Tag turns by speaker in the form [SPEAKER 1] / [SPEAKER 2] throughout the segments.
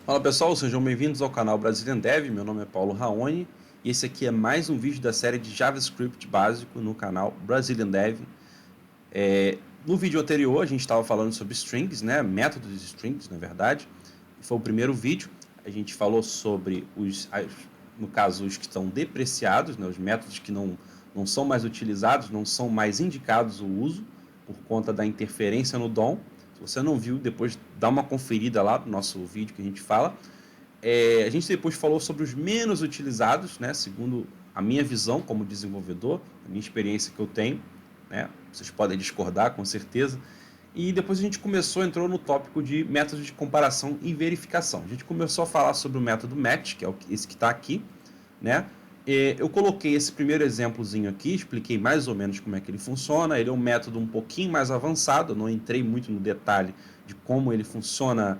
[SPEAKER 1] Fala pessoal, sejam bem-vindos ao canal Brazilian Dev, meu nome é Paulo Raoni e esse aqui é mais um vídeo da série de JavaScript básico no canal Brazilian Dev. No vídeo anterior a gente estava falando sobre strings, né? Métodos de strings, na verdade, foi o primeiro vídeo. A gente falou sobre no caso, os que estão depreciados, né? Os métodos que não são mais utilizados, não são mais indicados o uso por conta da interferência no DOM. Se você não viu, depois dá uma conferida lá no nosso vídeo que a gente fala. A gente depois falou sobre os menos utilizados, né, segundo a minha visão como desenvolvedor, a minha experiência que eu tenho, né, vocês podem discordar com certeza. E depois a gente entrou no tópico de métodos de comparação e verificação. A gente começou a falar sobre o método match, que é esse que está aqui, né? Eu coloquei esse primeiro exemplozinho aqui, expliquei mais ou menos como é que ele funciona. Ele é um método um pouquinho mais avançado, eu não entrei muito no detalhe de como ele funciona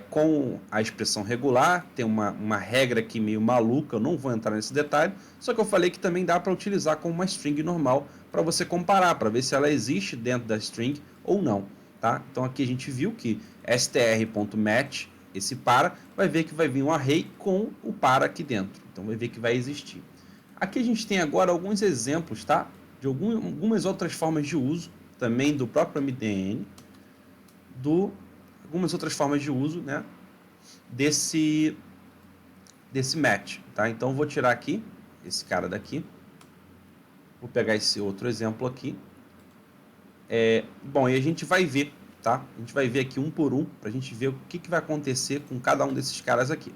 [SPEAKER 1] com a expressão regular. Tem uma regra aqui meio maluca, eu não vou entrar nesse detalhe, só que eu falei que também dá para utilizar como uma string normal para você comparar, para ver se ela existe dentro da string ou não. Tá? Então aqui a gente viu que str.match, esse para, vai ver que vai vir um array com o para aqui dentro. Então vai ver que vai existir. Aqui a gente tem agora alguns exemplos, tá? De algumas outras formas de uso, também do próprio MDN, algumas outras formas de uso, né, desse match, tá? Então vou tirar aqui esse cara daqui, vou pegar esse outro exemplo aqui. Bom, e a gente vai ver, tá? A gente vai ver aqui um por um, para a gente ver o que vai acontecer com cada um desses caras aqui.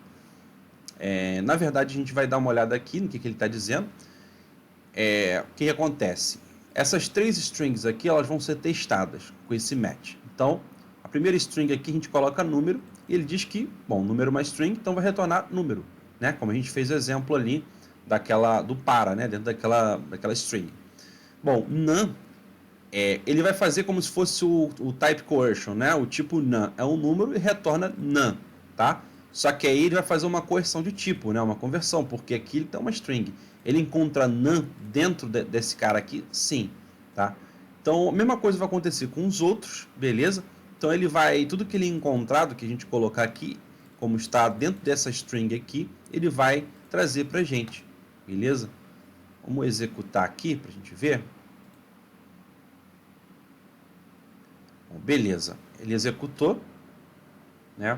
[SPEAKER 1] Na verdade, a gente vai dar uma olhada aqui no que ele está dizendo. O que acontece? Essas três strings aqui, elas vão ser testadas com esse match. Então, a primeira string aqui a gente coloca número, e ele diz que, bom, número é uma string, então vai retornar número, né? Como a gente fez o exemplo ali do para, né? Dentro daquela string. Bom, none, ele vai fazer como se fosse o type coercion, né? O tipo none é um número e retorna none, tá? Só que aí ele vai fazer uma coerção de tipo, né? Uma conversão, porque aqui ele tem uma string. Ele encontra none dentro desse cara aqui? Sim, tá? Então, a mesma coisa vai acontecer com os outros, beleza? Então, ele vai, tudo que ele encontrar, do que a gente colocar aqui, como está dentro dessa string aqui, ele vai trazer pra gente, beleza? Vamos executar aqui pra gente ver. Bom, beleza, ele executou, né?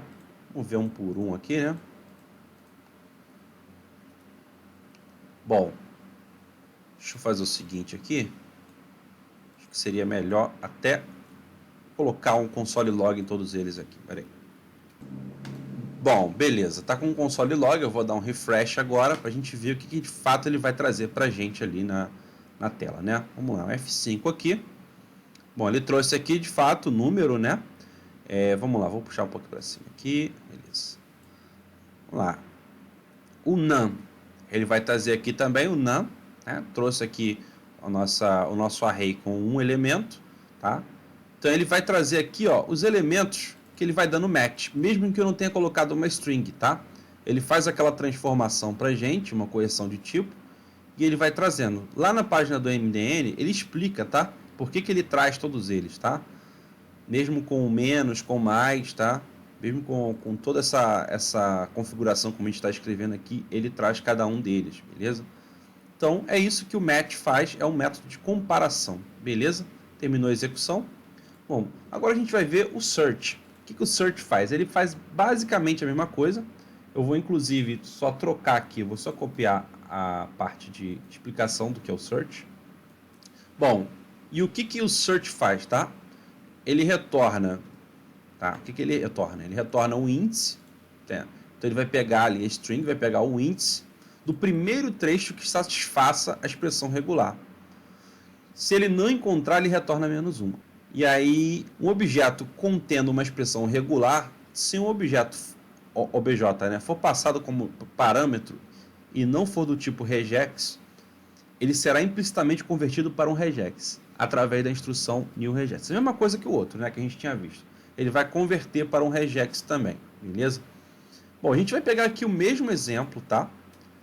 [SPEAKER 1] Vamos ver um por um aqui, né? Bom, deixa eu fazer o seguinte aqui. Acho que seria melhor até colocar um console log em todos eles aqui. Peraí. Bom, beleza. Tá com o console log. Eu vou dar um refresh agora para a gente ver o que de fato ele vai trazer para a gente ali na tela, né? Vamos lá, um F5 aqui. Bom, ele trouxe aqui de fato o número, né? Vamos lá, vou puxar um pouco para cima aqui. Beleza. Vamos lá. O none, ele vai trazer aqui também o none, né? Trouxe aqui o nosso array com um elemento, tá? Então ele vai trazer aqui, ó, os elementos que ele vai dando match, mesmo que eu não tenha colocado uma string, tá? Ele faz aquela transformação pra gente, uma correção de tipo, e ele vai trazendo. Lá na página do MDN, ele explica, tá? Por que ele traz todos eles, tá? Mesmo com menos, com mais, tá? Mesmo com toda essa configuração como a gente está escrevendo aqui, ele traz cada um deles, beleza? Então, é isso que o match faz, é um método de comparação, beleza? Terminou a execução. Bom, agora a gente vai ver o search. O que o search faz? Ele faz basicamente a mesma coisa. Eu vou, inclusive, só trocar aqui, vou só copiar a parte de explicação do que é o search. Bom, e o que o search faz, tá? Ele retorna, tá? O que ele retorna? Ele retorna um índice, tá? Então ele vai pegar ali a string, vai pegar o índice do primeiro trecho que satisfaça a expressão regular. Se ele não encontrar, ele retorna menos uma. E aí, um objeto contendo uma expressão regular, se um objeto obj, né, for passado como parâmetro e não for do tipo regex, ele será implicitamente convertido para um regex através da instrução newRegex. É a mesma coisa que o outro, né, que a gente tinha visto. Ele vai converter para um regex também, beleza? Bom, a gente vai pegar aqui o mesmo exemplo, tá?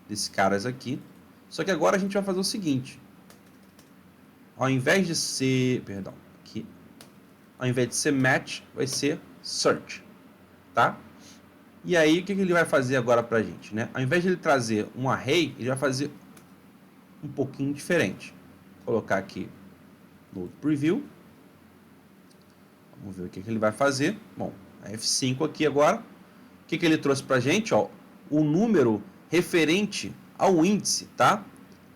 [SPEAKER 1] Desses caras aqui. Só que agora a gente vai fazer o seguinte. Ao invés de ser, perdão, ao invés de ser match, vai ser search, tá? E aí, o que ele vai fazer agora para a gente, né? Ao invés de ele trazer um array, ele vai fazer um pouquinho diferente. Vou colocar aqui no preview. Vamos ver o que ele vai fazer. Bom, F5 aqui agora. O que ele trouxe para a gente? Ó, o número referente ao índice, tá?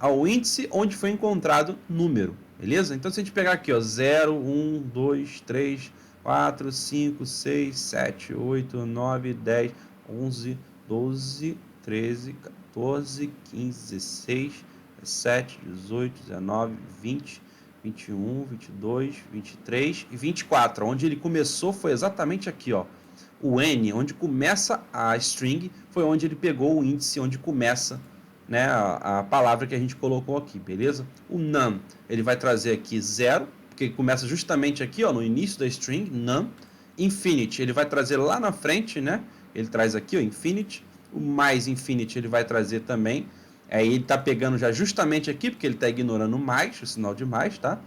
[SPEAKER 1] Ao índice onde foi encontrado número, beleza? Então, se a gente pegar aqui, ó, 0, 1, 2, 3, 4, 5, 6, 7, 8, 9, 10, 11, 12, 13, 14, 15, 16, 17, 18, 19, 20, 21, 22, 23 e 24. Onde ele começou foi exatamente aqui, ó. O N, onde começa a string, foi onde ele pegou o índice, onde começa, né, a palavra que a gente colocou aqui, beleza? O none, ele vai trazer aqui 0, porque começa justamente aqui, ó, no início da string, none. Infinity, ele vai trazer lá na frente, né? Ele traz aqui, ó, infinity. O mais infinity ele vai trazer também. Aí ele está pegando já justamente aqui, porque ele está ignorando o mais, o sinal de mais, tá?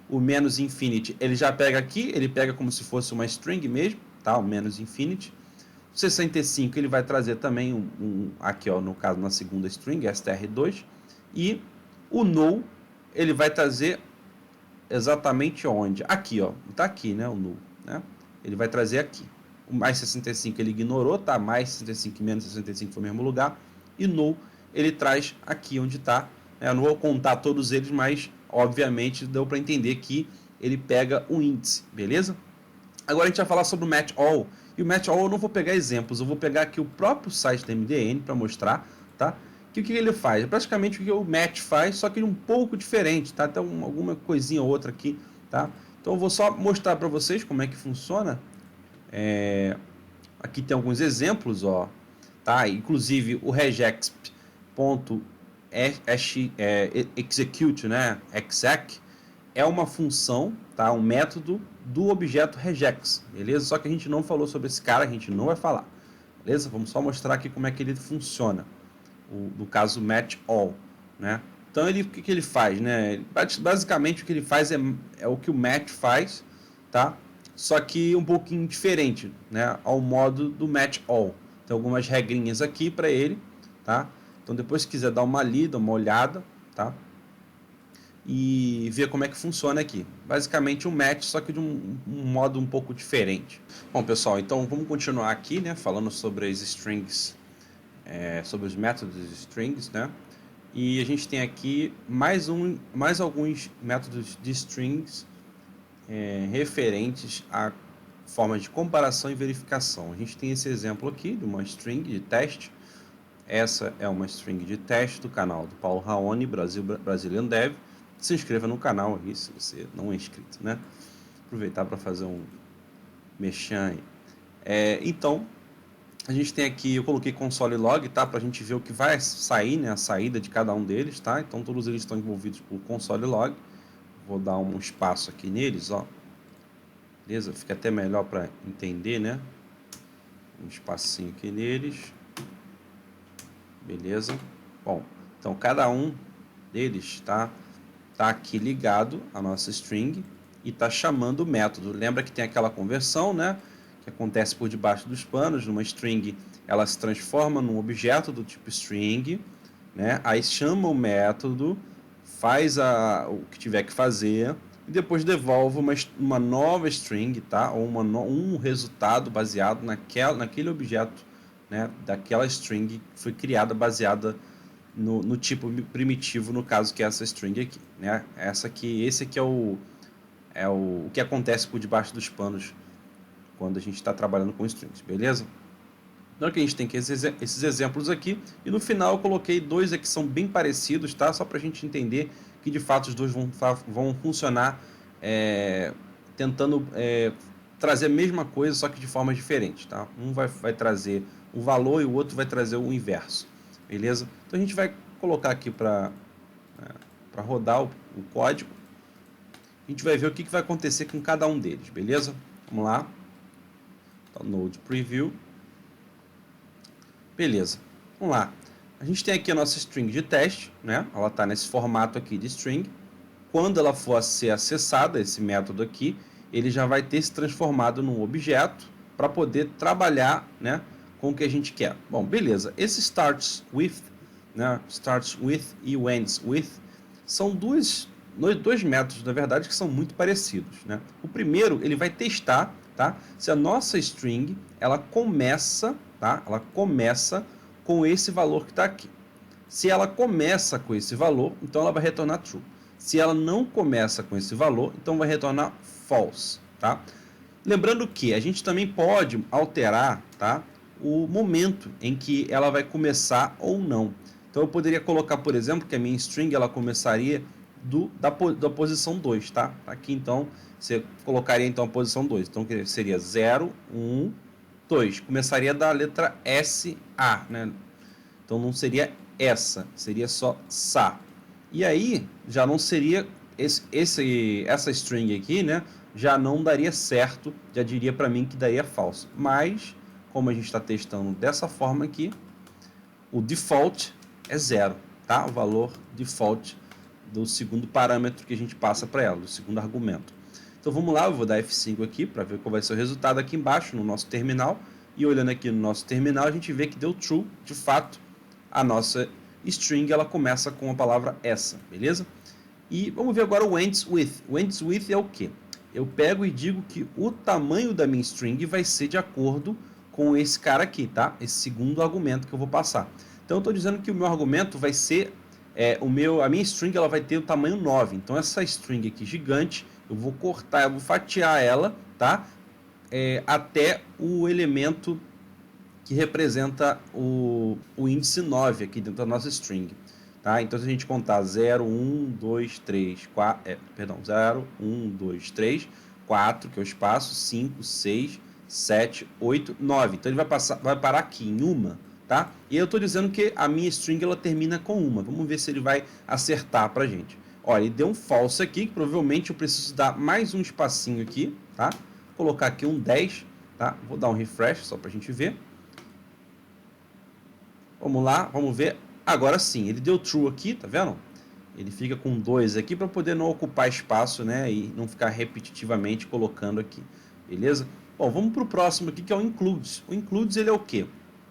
[SPEAKER 1] O menos infinity, ele já pega aqui, ele pega como se fosse uma string mesmo, tá? O menos infinity. O 65 ele vai trazer também aqui, ó, no caso, na segunda string, str2. E o null, ele vai trazer exatamente onde? Aqui, ó. Tá aqui, né? O null, né? Ele vai trazer aqui. O mais 65 ele ignorou, tá? Mais 65 e menos 65 foi o mesmo lugar. E null ele traz aqui onde está. Eu não vou contar todos eles, mas obviamente deu para entender que ele pega o índice, beleza? Agora a gente vai falar sobre o match all. E o match all eu não vou pegar exemplos, eu vou pegar aqui o próprio site da MDN para mostrar, tá? Que o que ele faz? É praticamente o que o match faz, só que um pouco diferente, tá? Tem alguma coisinha ou outra aqui, tá? Então eu vou só mostrar para vocês como é que funciona. Aqui tem alguns exemplos, ó, tá? Inclusive o regex.execute, né? Exec é uma função, tá? Um método do objeto regex, beleza? Só que a gente não falou sobre esse cara, a gente não vai falar, beleza? Vamos só mostrar aqui como é que ele funciona, no caso match all, né? Então o que ele faz, né? Basicamente o que ele faz é o que o match faz, tá? Só que um pouquinho diferente, né? Ao modo do match all. Tem algumas regrinhas aqui para ele, tá? Então depois se quiser dar uma lida, uma olhada, tá? E ver como é que funciona aqui. Basicamente um match, só que de um modo um pouco diferente. Bom, pessoal, então vamos continuar aqui, né? Falando sobre as strings, sobre os métodos de strings, né? E a gente tem aqui mais alguns métodos de strings referentes a formas de comparação e verificação. A gente tem esse exemplo aqui de uma string de teste. Essa é uma string de teste do canal do Paulo Raoni, Brazilian Dev. Se inscreva no canal aí, se você não é inscrito, né? Aproveitar para fazer um merchan aí. Então, a gente tem aqui, eu coloquei console log, tá? Para a gente ver o que vai sair, né? A saída de cada um deles, tá? Então, todos eles estão envolvidos por console log. Vou dar um espaço aqui neles, ó. Beleza? Fica até melhor para entender, né? Um espacinho aqui neles. Beleza? Bom, então cada um deles tá aqui ligado à nossa string e tá chamando o método. Lembra que tem aquela conversão, né? Que acontece por debaixo dos panos. Numa string, ela se transforma num objeto do tipo string, né? Aí chama o método, faz o que tiver que fazer e depois devolve uma nova string, tá? Ou um resultado baseado naquele objeto, né? Daquela string que foi criada baseada no tipo primitivo, no caso que é essa string aqui, né? Esse aqui é o que acontece por debaixo dos panos quando a gente está trabalhando com strings, beleza? Então aqui a gente tem esses exemplos aqui, e no final eu coloquei dois aqui que são bem parecidos, tá? Só para a gente entender que de fato os dois vão funcionar tentando trazer a mesma coisa, só que de formas diferentes, tá? Um vai trazer o valor e o outro vai trazer o inverso, beleza? Então a gente vai colocar aqui para rodar o código. A gente vai ver o que vai acontecer com cada um deles, beleza? Vamos lá. Então, Node Preview. Beleza. Vamos lá. A gente tem aqui a nossa string de teste, né? Ela está nesse formato aqui de string. Quando ela for ser acessada, esse método aqui, ele já vai ter se transformado num objeto para poder trabalhar, né, com o que a gente quer. Bom, beleza. Esse starts with, né, starts with e o ends with são dois métodos, na verdade, que são muito parecidos, né? O primeiro, ele vai testar, tá, se a nossa string ela começa, tá, ela começa com esse valor que está aqui. Se ela começa com esse valor, então ela vai retornar true. Se ela não começa com esse valor, então vai retornar false, tá? Lembrando que a gente também pode alterar, tá, o momento em que ela vai começar ou não. Então eu poderia colocar, por exemplo, que a minha string ela começaria da posição 2, tá? Aqui então você colocaria então a posição 2. Então seria 0, 1, 2. Começaria da letra S, A, né? Então não seria essa, seria só sa. E aí já não seria essa string aqui, né? Já não daria certo, já diria para mim que daria falso. Mas como a gente está testando dessa forma aqui, o default é 0, tá? O valor default do segundo parâmetro que a gente passa para ela, do segundo argumento. Então vamos lá, eu vou dar F5 aqui para ver qual vai ser o resultado aqui embaixo no nosso terminal. E olhando aqui no nosso terminal, a gente vê que deu true, de fato, a nossa string ela começa com a palavra essa, beleza? E vamos ver agora o ends with. O ends with é o quê? Eu pego e digo que o tamanho da minha string vai ser de acordo com esse cara aqui, tá? Esse segundo argumento que eu vou passar. Então eu estou dizendo que o meu argumento vai ser, a minha string ela vai ter o tamanho 9. Então essa string aqui gigante, eu vou cortar, eu vou fatiar ela, tá? Até o elemento que representa o índice 9 aqui dentro da nossa string. Tá? Então, se a gente contar 0, 1, 2, 3, 4... 0, 1, 2, 3, 4, que é o espaço, 5, 6, 7, 8, 9. Então, ele vai parar aqui em uma. Tá? E eu estou dizendo que a minha string ela termina com uma. Vamos ver se ele vai acertar para a gente. Olha, ele deu um false aqui, que provavelmente eu preciso dar mais um espacinho aqui. Tá? Vou colocar aqui um 10. Tá? Vou dar um refresh só para a gente ver. Vamos lá, vamos ver. Agora sim, ele deu true aqui, tá vendo? Ele fica com 2 aqui para poder não ocupar espaço, né? E não ficar repetitivamente colocando aqui, beleza? Bom, vamos para o próximo aqui, que é o includes. O includes, ele é o quê?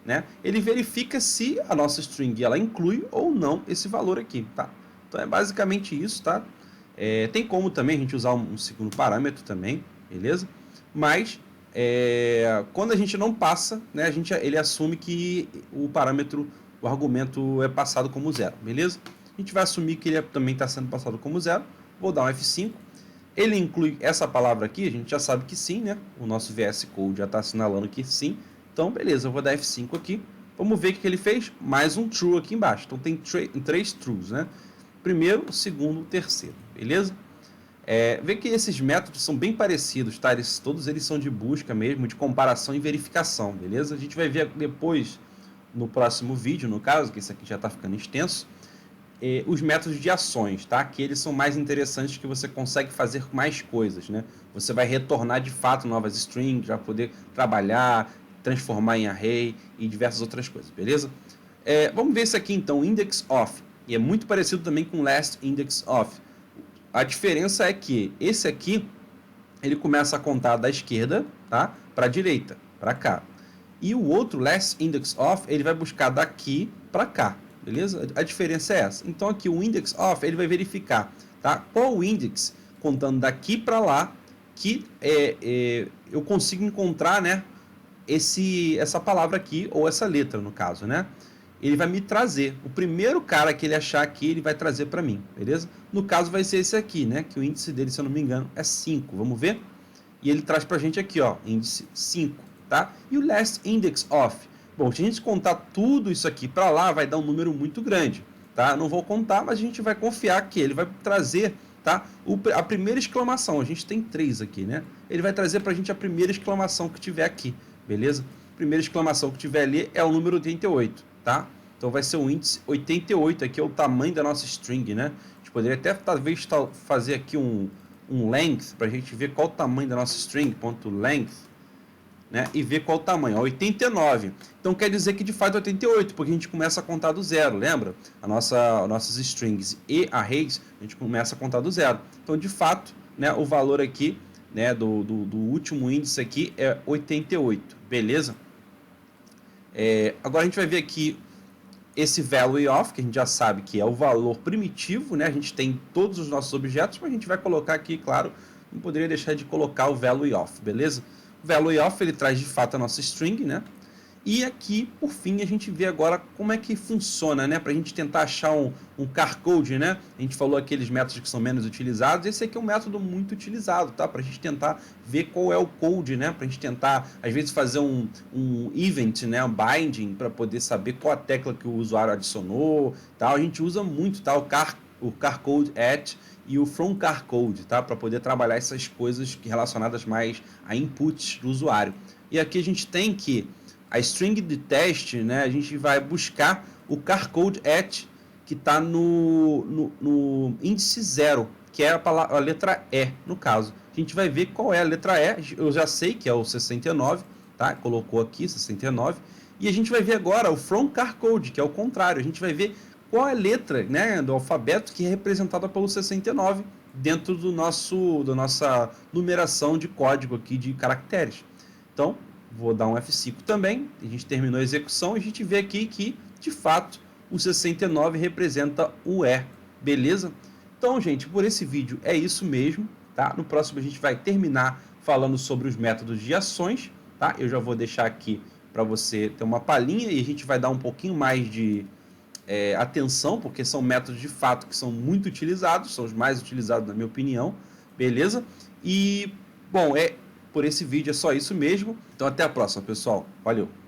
[SPEAKER 1] Né? Ele verifica se a nossa string ela inclui ou não esse valor aqui, tá? Então é basicamente isso, tá? Tem como também a gente usar um segundo parâmetro também, beleza? Mas quando a gente não passa, né, ele assume que o parâmetro, o argumento é passado como 0, beleza? A gente vai assumir que ele também está sendo passado como 0. Vou dar um F5. Ele inclui essa palavra aqui, a gente já sabe que sim, né? O nosso VS Code já está assinalando que sim. Então, beleza, eu vou dar F5 aqui. Vamos ver o que ele fez. Mais um true aqui embaixo. Então, tem 3 trues, né? Primeiro, segundo, terceiro, beleza? Vê que esses métodos são bem parecidos, tá? Todos eles são de busca mesmo, de comparação e verificação, beleza? A gente vai ver depois, no próximo vídeo, no caso, que esse aqui já está ficando extenso, os métodos de ações, tá? Que eles são mais interessantes, que você consegue fazer mais coisas, né? Você vai retornar de fato novas strings, vai poder trabalhar, transformar em array e diversas outras coisas, beleza? Vamos ver esse aqui então, index of, e é muito parecido também com last index of. A diferença é que esse aqui, ele começa a contar da esquerda, tá? Para a direita, para cá. E o outro, last index of, ele vai buscar daqui para cá, beleza? A diferença é essa. Então aqui o index of, ele vai verificar, tá? Qual o index, contando daqui para lá, que eu consigo encontrar, né? Essa palavra aqui, ou essa letra, no caso, né? Ele vai me trazer. O primeiro cara que ele achar aqui, ele vai trazer para mim, beleza? No caso vai ser esse aqui, né? Que o índice dele, se eu não me engano, é 5. Vamos ver? E ele traz para a gente aqui, ó, índice 5, tá? E o last index of. Bom, se a gente contar tudo isso aqui para lá, vai dar um número muito grande, tá? Não vou contar, mas a gente vai confiar que ele vai trazer, tá? A primeira exclamação. A gente tem 3 aqui, né? Ele vai trazer para a gente a primeira exclamação que tiver aqui, beleza? Primeira exclamação que tiver ali é o número 88. Tá? Então vai ser o índice 88, aqui é o tamanho da nossa string, né? A gente poderia até talvez fazer aqui um length para a gente ver qual o tamanho da nossa string, ponto length, né? E ver qual o tamanho, 89. Então quer dizer que de fato é 88, porque a gente começa a contar do zero, lembra? Nossas strings e arrays, a gente começa a contar do zero. Então de fato, né, o valor aqui, né, do último índice aqui é 88, beleza? Agora a gente vai ver aqui esse value of, que a gente já sabe que é o valor primitivo, né? A gente tem todos os nossos objetos, mas a gente vai colocar aqui, claro, não poderia deixar de colocar o value of, beleza? O value of, ele traz de fato a nossa string, né? E aqui, por fim, a gente vê agora como é que funciona, né? Para a gente tentar achar um car code, né? A gente falou aqueles métodos que são menos utilizados. Esse aqui é um método muito utilizado, tá? Para a gente tentar ver qual é o code, né? Para a gente tentar, às vezes, fazer um event, né? Um binding, para poder saber qual a tecla que o usuário adicionou, tá? A gente usa muito, tá? O car code at e o from car code, tá? Para poder trabalhar essas coisas relacionadas mais a inputs do usuário. E aqui a gente tem que a string de teste, né, a gente vai buscar o car code at, que está no índice 0, que é a letra E, no caso. A gente vai ver qual é a letra E, eu já sei que é o 69, tá? Colocou aqui 69, e a gente vai ver agora o from car code, que é o contrário. A gente vai ver qual é a letra, né, do alfabeto que é representada pelo 69 dentro da nossa numeração de código aqui de caracteres. Então, vou dar um F5 também, a gente terminou a execução e a gente vê aqui que, de fato, o 69 representa o E, beleza? Então, gente, por esse vídeo é isso mesmo, tá? No próximo a gente vai terminar falando sobre os métodos de ações, tá? Eu já vou deixar aqui para você ter uma palhinha e a gente vai dar um pouquinho mais de atenção, porque são métodos de fato que são muito utilizados, são os mais utilizados na minha opinião, beleza? E, bom, por esse vídeo é só isso mesmo. Então até a próxima, pessoal. Valeu!